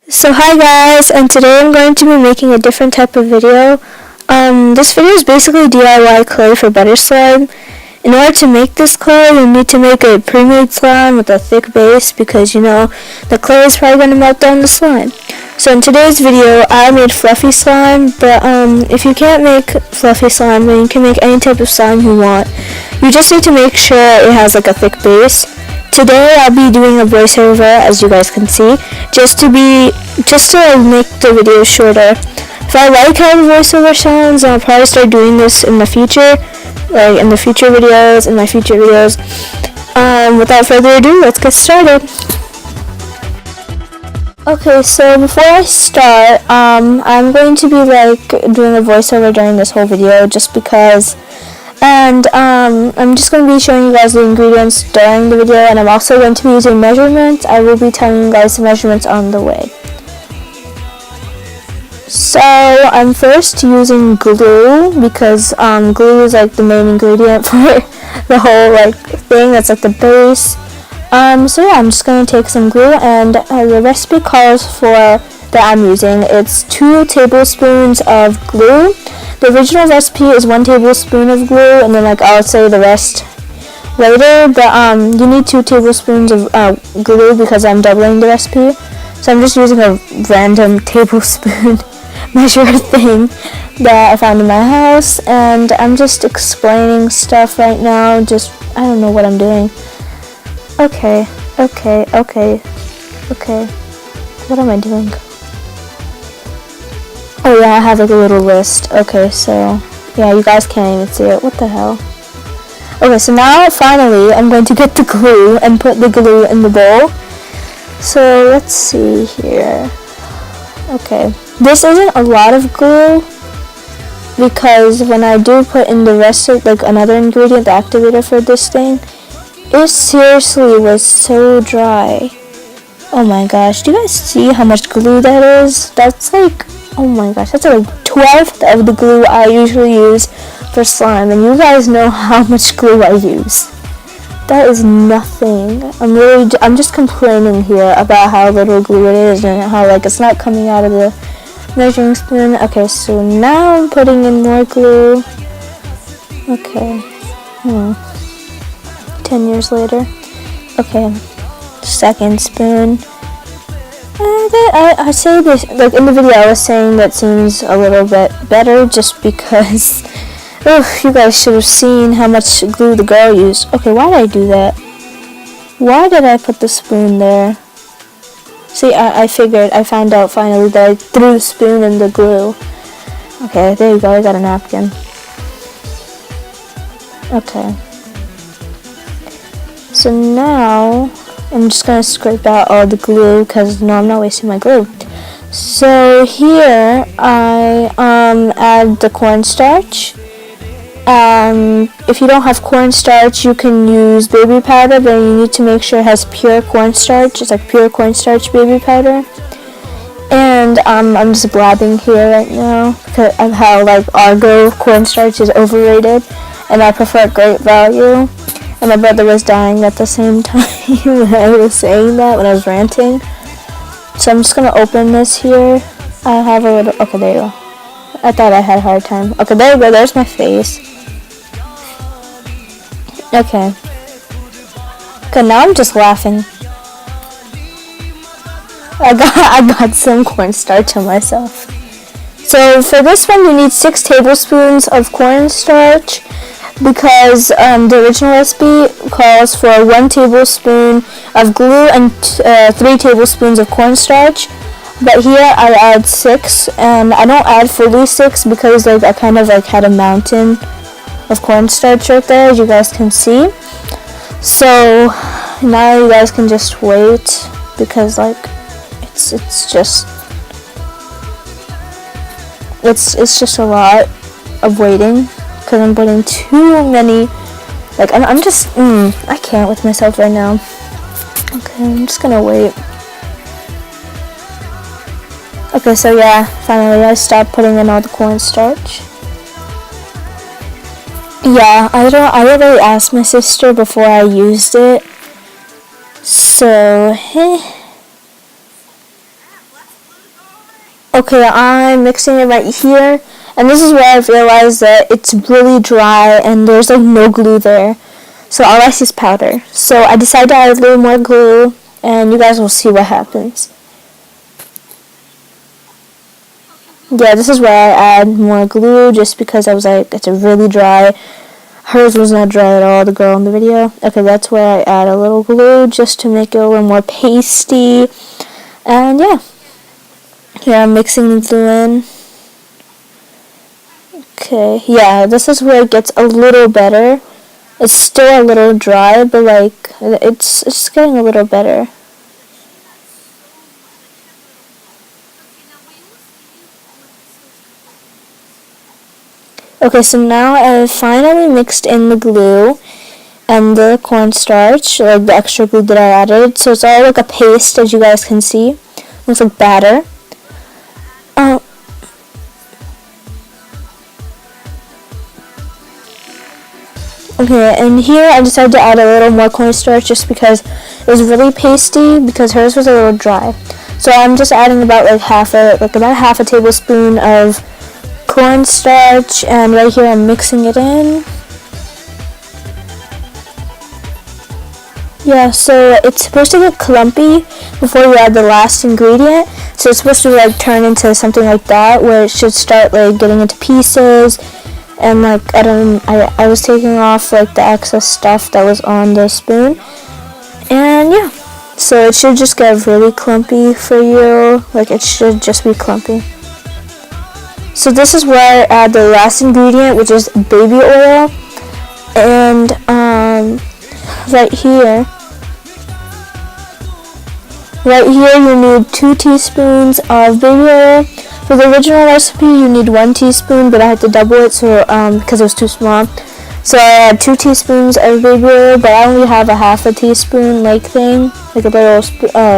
So hi guys, and today I'm going to be making a different type of video. This video is basically DIY clay for butter slime. In order to make this clay, you need to make a pre-made slime with a thick base because the clay is probably going to melt down the slime. So in today's video, I made fluffy slime, but if you can't make fluffy slime, then you can make any type of slime you want. You just need to make sure it has like a thick base. Today I'll be doing a voiceover, as you guys can see, just to make the video shorter. If I like how the voiceover sounds, I'll probably start doing this in the future, like in my future videos. Without further ado, let's get started. Okay, so before I start, I'm going to be doing a voiceover during this whole video, just because. And I'm just going to be showing you guys the ingredients during the video, and I'm also going to be using measurements. I will be telling you guys the measurements on the way. So I'm first using glue because glue is like the main ingredient for the whole thing. That's like the base. So yeah, I'm just going to take some glue, and the recipe calls for that I'm using. It's 2 tablespoons of glue. The original recipe is 1 tablespoon of glue, and then I'll say the rest later, but you need 2 tablespoons of glue because I'm doubling the recipe. So I'm just using a random tablespoon measure thing that I found in my house, and I'm just explaining stuff right now. I don't know what I'm doing. Okay. What am I doing? Oh yeah, I have a little list. Okay, so yeah, you guys can't even see it. What the hell? Okay, so now finally I'm going to get the glue and put the glue in the bowl. So let's see here. Okay, this isn't a lot of glue because when I do put in the rest of another ingredient, the activator for this thing, it seriously was so dry. Oh my gosh, do you guys see how much glue that is? That's oh my gosh, that's a 1/12 of the glue I usually use for slime, and you guys know how much glue I use. That is nothing. I'm just complaining here about how little glue it is and how it's not coming out of the measuring spoon. Okay, so now I'm putting in more glue. Okay. 10 years later. Okay, second spoon. I say this, in the video I was saying that seems a little bit better just because, you guys should have seen how much glue the girl used. Okay, why did I do that? Why did I put the spoon there? See, I found out finally that I threw the spoon in the glue. Okay, there you go, I got a napkin. Okay. So now I'm just going to scrape out all the glue because I'm not wasting my glue. So here I add the cornstarch. If you don't have cornstarch, you can use baby powder, but you need to make sure it has pure cornstarch. It's pure cornstarch baby powder. And I'm just blabbing here right now because of how Argo cornstarch is overrated, and I prefer Great Value. And my brother was dying at the same time when I was saying that, when I was ranting. So I'm just going to open this here. I have a little... Okay, there you go. I thought I had a hard time. Okay, there you go. There's my face. Okay. Okay, now I'm just laughing. I got some cornstarch on myself. So for this one, you need 6 tablespoons of cornstarch, because the original recipe calls for 1 tablespoon of glue and 3 tablespoons of cornstarch, but here I add 6, and I don't add fully 6 because I kind of had a mountain of cornstarch right there, as you guys can see. So now you guys can just wait because it's just a lot of waiting. Because I'm putting too many, I'm just, I can't with myself right now. Okay, I'm just gonna wait. Okay, so yeah, finally I stopped putting in all the cornstarch. Yeah, I already asked my sister before I used it. So, Okay, I'm mixing it right here, and this is where I've realized that it's really dry and there's like no glue there. So all I see is powder. So I decided to add a little more glue, and you guys will see what happens. Yeah, this is where I add more glue just because I was like, it's really dry. Hers was not dry at all, the girl in the video. Okay, that's where I add a little glue just to make it a little more pasty. And yeah. Here I'm mixing the glue in. Okay, yeah, this is where it gets a little better. It's still a little dry, but like, it's getting a little better. Okay, so now I've finally mixed in the glue and the cornstarch, like the extra glue that I added. So it's all like a paste, as you guys can see. Looks like batter. Okay, and here I decided to add a little more cornstarch just because it was really pasty because hers was a little dry. So I'm just adding about about half a tablespoon of cornstarch, and right here I'm mixing it in. Yeah, so it's supposed to get clumpy before you add the last ingredient. So it's supposed to like turn into something like that, where it should start like getting into pieces. And like I was taking off like the excess stuff that was on the spoon, and yeah, so it should just get really clumpy for you. Like it should just be clumpy. So this is where I add the last ingredient, which is baby oil, and right here you need 2 teaspoons of baby oil. For the original recipe, you need 1 teaspoon, but I had to double it because it was too small. So I had 2 teaspoons of baby oil, but I only have a half a teaspoon thing, like a little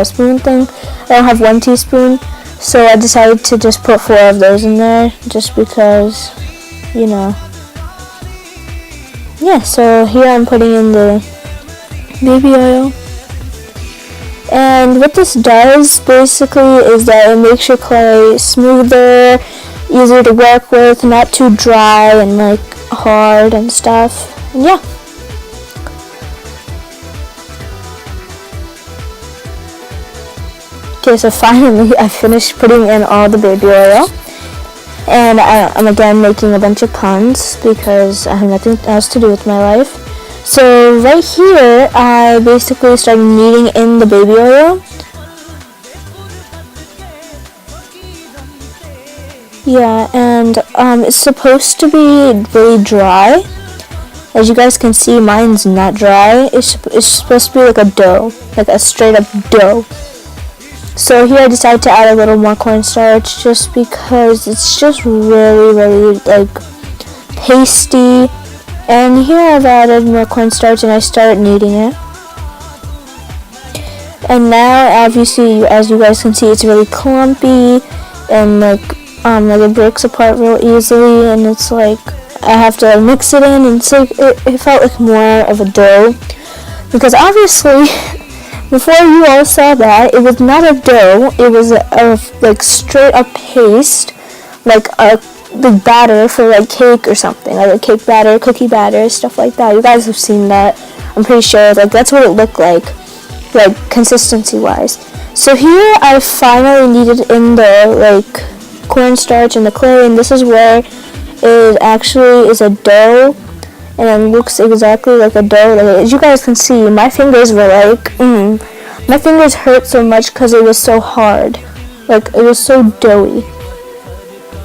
spoon thing. I don't have 1 teaspoon, so I decided to just put 4 of those in there, just because, you know. Yeah, so here I'm putting in the baby oil. And what this does basically is that it makes your clay smoother, easier to work with, not too dry and like hard and stuff. And yeah. Okay, so finally I finished putting in all the baby oil. And I'm again making a bunch of puns because I have nothing else to do with my life. So right here, I basically started kneading in the baby oil. Yeah, and it's supposed to be really dry. As you guys can see, mine's not dry. It's supposed to be like a dough, like a straight up dough. So here I decided to add a little more cornstarch just because it's just really like pasty. And here I've added more cornstarch and I started kneading it. And now obviously, as you guys can see, it's really clumpy and like it breaks apart real easily, and it's like I have to mix it in, and it's like it felt like more of a dough. Because obviously before you all saw that, it was not a dough, it was a like straight up paste, like a big batter for like cake or something, like a cake batter, cookie batter, stuff like that. You guys have seen that, I'm pretty sure. Like that's what it looked like consistency wise. So here I finally kneaded in the like cornstarch and the clay, and this is where it actually is a dough, and it looks exactly like a dough. Like, as you guys can see, my fingers were like, my fingers hurt so much because it was so hard, like it was so doughy.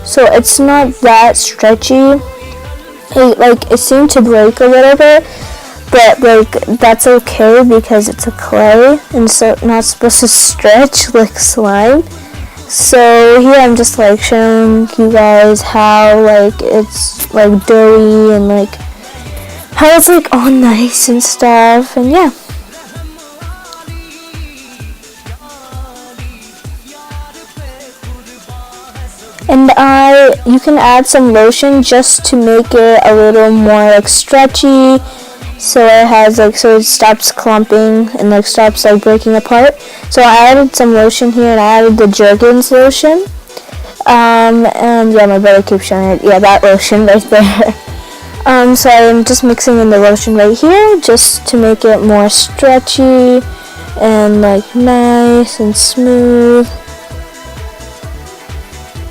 So it's not that stretchy. It seemed to break a little bit, but like that's okay because it's a clay and so not supposed to stretch like slime. So here I'm just like showing you guys how like it's like doughy and like how it's like all nice and stuff, and yeah. And you can add some lotion just to make it a little more like stretchy, so it has like, so it stops clumping and like stops like breaking apart. So I added some lotion here, and I added the Jergens lotion. And yeah, my brother keeps showing it. Yeah, that lotion right there. So I'm just mixing in the lotion right here just to make it more stretchy and like nice and smooth.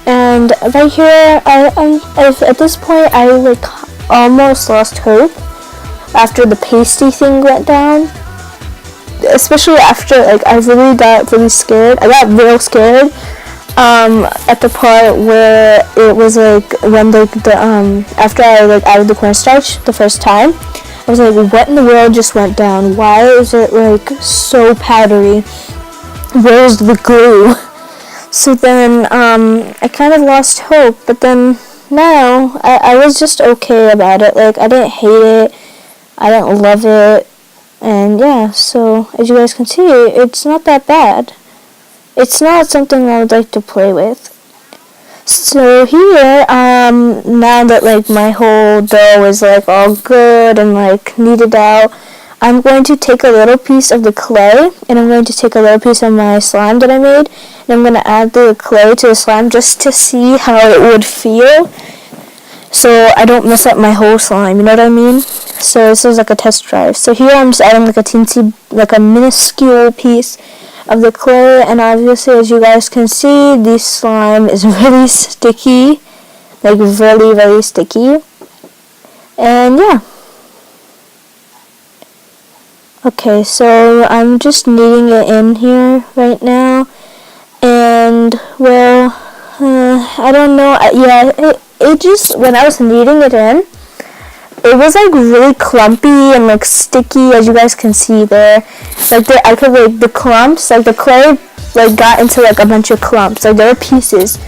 And right here, at this point, I like almost lost hope after the pasty thing went down. Especially after, like, I really got really scared. I got real scared at the part where it was like when the after I like added the cornstarch the first time. I was like, what in the world just went down? Why is it like so powdery? Where's the glue? So then I kind of lost hope, but then now I was just okay about it. Like, I didn't hate it, I didn't love it, and yeah, so as you guys can see, it's not that bad. It's not something I would like to play with. So here, now that like my whole dough is like all good and like kneaded out, I'm going to take a little piece of the clay, and I'm going to take a little piece of my slime that I made, and I'm going to add the clay to the slime just to see how it would feel, so I don't mess up my whole slime, you know what I mean? So this is like a test drive. So here I'm just adding like a teensy, like a minuscule piece of the clay, and obviously as you guys can see, the slime is really sticky, like really, really sticky, and yeah. Okay, so I'm just kneading it in here right now, and well, I don't know, yeah, it just, when I was kneading it in, it was like really clumpy and like sticky, as you guys can see there. Like I could like the clumps, like the clay like got into like a bunch of clumps, like there were pieces,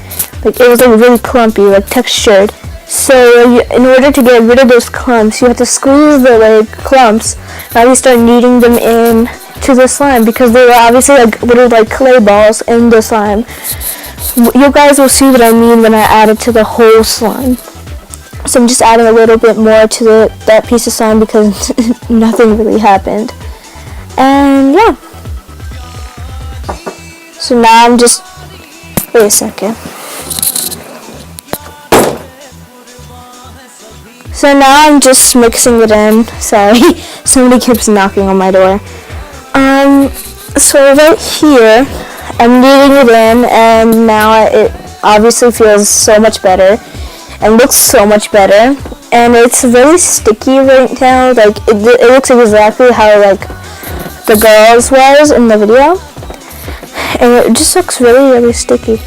like it was like really clumpy, like textured. So in order to get rid of those clumps, you have to squeeze the like clumps. Now we start kneading them in to the slime because they were obviously like little like clay balls in the slime. You guys will see what I mean when I add it to the whole slime. So I'm just adding a little bit more to that piece of slime because nothing really happened. And yeah. So now I'm just, wait a second. So now I'm just mixing it in. Sorry, somebody keeps knocking on my door. So right here, I'm kneading it in, and now it obviously feels so much better and looks so much better. And it's really sticky right now. Like it looks exactly how like the girls was in the video, and it just looks really, really sticky.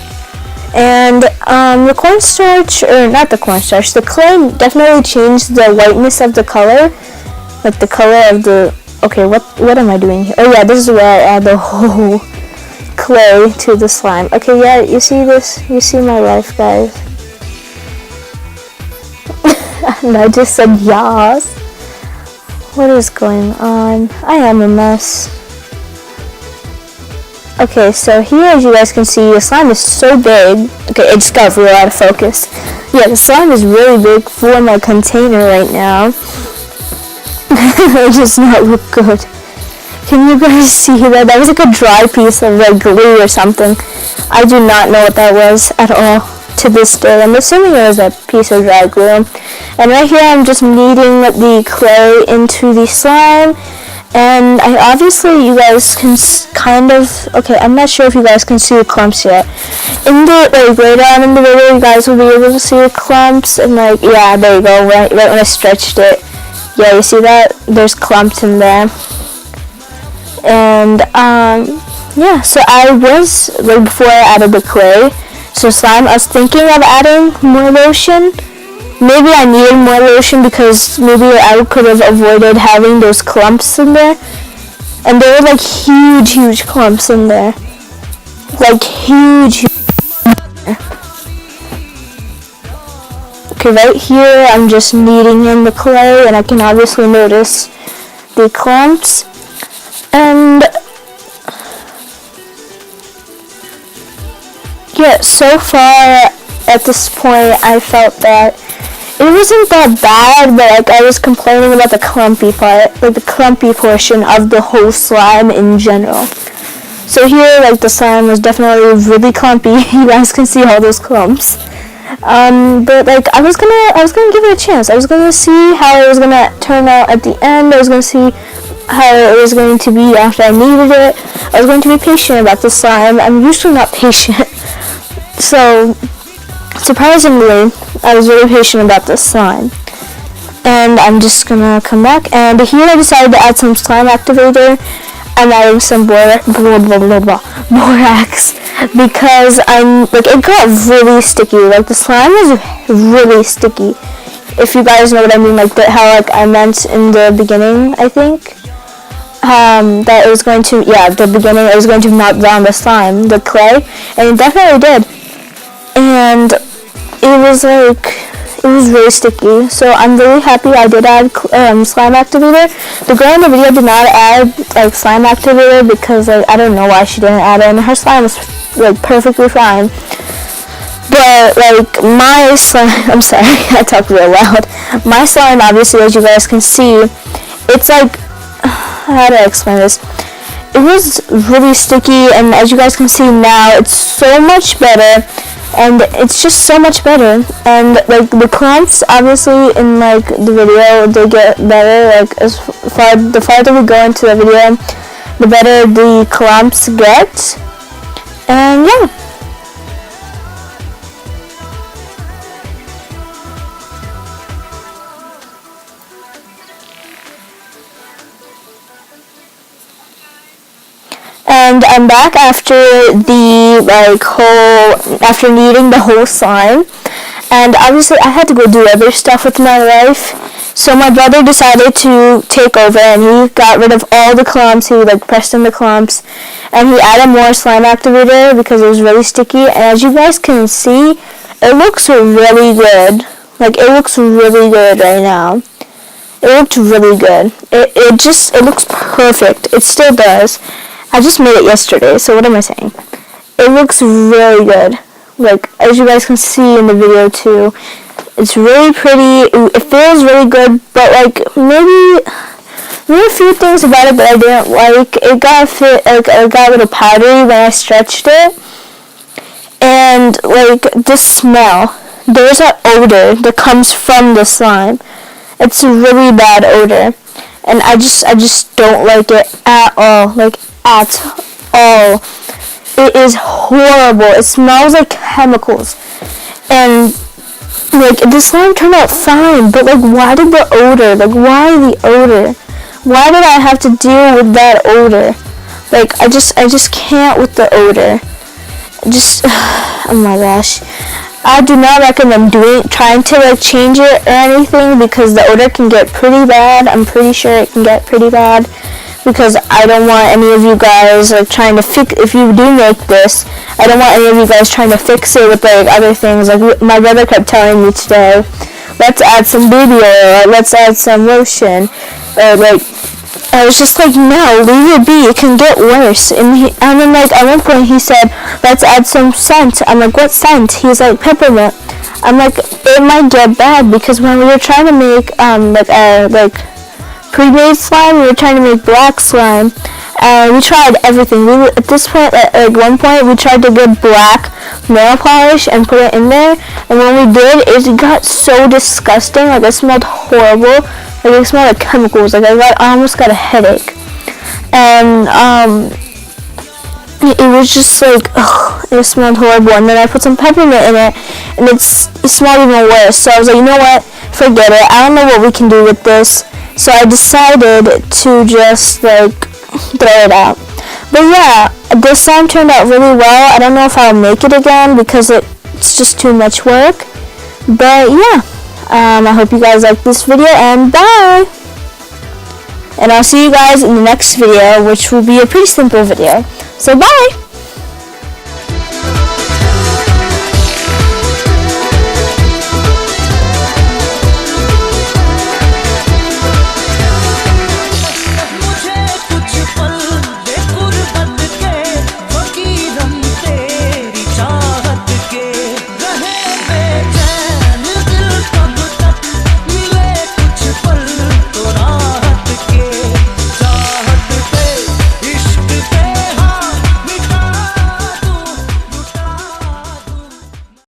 And the cornstarch, or not the cornstarch, the clay definitely changed the whiteness of the color, like the color of the, okay, what am I doing here? Oh yeah, this is where I add the whole clay to the slime. Okay, yeah, you see this? You see my life, guys? And I just said yas. What is going on? I am a mess. Okay, so here, as you guys can see, the slime is so big. Okay, it just got real out of focus. Yeah, the slime is really big for my container right now. It does not look good. Can you guys see that? That was like a dry piece of like glue or something. I do not know what that was at all to this day. I'm assuming it was a piece of dry glue. And right here, I'm just kneading the clay into the slime. And I obviously, you guys can kind of, okay, I'm not sure if you guys can see the clumps yet. In the, like, way down in the video, you guys will be able to see the clumps, and like, yeah, there you go, right when I stretched it. Yeah, you see that? There's clumps in there. And, yeah, so I was, like, before I added the clay, so slime, I was thinking of adding more lotion. Maybe I needed more lotion because maybe I could have avoided having those clumps in there. And there were like huge clumps in there. Like huge. Okay, right here I'm just kneading in the clay, and I can obviously notice the clumps. And yeah, so far at this point I felt that it wasn't that bad, but like I was complaining about the clumpy part, like the clumpy portion of the whole slime in general. So here, like, the slime was definitely really clumpy. You guys can see all those clumps. But like I was gonna give it a chance. I was gonna see how it was gonna turn out at the end. I was gonna see how it was going to be after I needed it. I was going to be patient about the slime. I'm usually not patient. So surprisingly, I was really patient about this slime. And I'm just gonna come back, and here I decided to add some slime activator. I'm adding some borax because it got really sticky. Like, the slime was really sticky. If you guys know what I mean, like how I meant in the beginning, I think that it was going to, the beginning, it was going to melt down the slime, the clay, and it definitely did. And it was really sticky, so I'm really happy I did add slime activator. The girl in the video did not add like slime activator because I don't know why she didn't add it, and her slime was like perfectly fine. But like my slime, I'm sorry, I talk real loud. My slime, obviously, as you guys can see, it's like, how do I explain this? It was really sticky, and as you guys can see now, it's so much better. And it's just so much better. And like the clumps, obviously, in like the video, they get better. Like the farther we go into the video, the better the clumps get. And yeah. And I'm back after after kneading the whole slime, and obviously I had to go do other stuff with my life, so my brother decided to take over, and he got rid of all the clumps. He pressed in the clumps, and he added more slime activator because it was really sticky, and as you guys can see, it looks really good. Like, it looks really good right now. It looked really good. It looks perfect. It still does. I just made it yesterday, so what am I saying? It looks really good. Like, as you guys can see in the video too, it's really pretty. It feels really good, but like maybe a few things about it that I didn't like. It got a little powdery when I stretched it, and like the smell. There's an odor that comes from the slime. It's a really bad odor, and I just don't like it at all. Like, at all. It is horrible. It smells like chemicals. And like, the slime turned out fine, but like, why did the odor? Like, why the odor? Why did I have to deal with that odor? Like, I just can't with the odor. Oh my gosh. I do not recommend trying to like change it or anything, because the odor can get pretty bad. I'm pretty sure it can get pretty bad. Because I don't want any of you guys like trying to if you do make this, I don't want any of you guys trying to fix it with like other things. Like, my brother kept telling me today, let's add some baby oil, let's add some lotion, or like, I was just like, no, leave it be, it can get worse. And then like at one point he said, let's add some scent. I'm like, what scent? He's like, peppermint. I'm like, it might get bad, because when we were trying to make pre-made slime, we were trying to make black slime, and we tried everything. At this point, at one point, we tried to get black nail polish and put it in there, and when we did, it got so disgusting. Like, it smelled horrible. Like, it smelled like chemicals. Like, I almost got a headache. And it was just like, ugh, it smelled horrible. And then I put some peppermint in it, and it smelled even worse. So I was like, you know what, forget it. I don't know what we can do with this. So I decided to just like throw it out. But yeah, this slime turned out really well. I don't know if I'll make it again because it's just too much work. But yeah, I hope you guys like this video, and bye! And I'll see you guys in the next video, which will be a pretty simple video. So bye!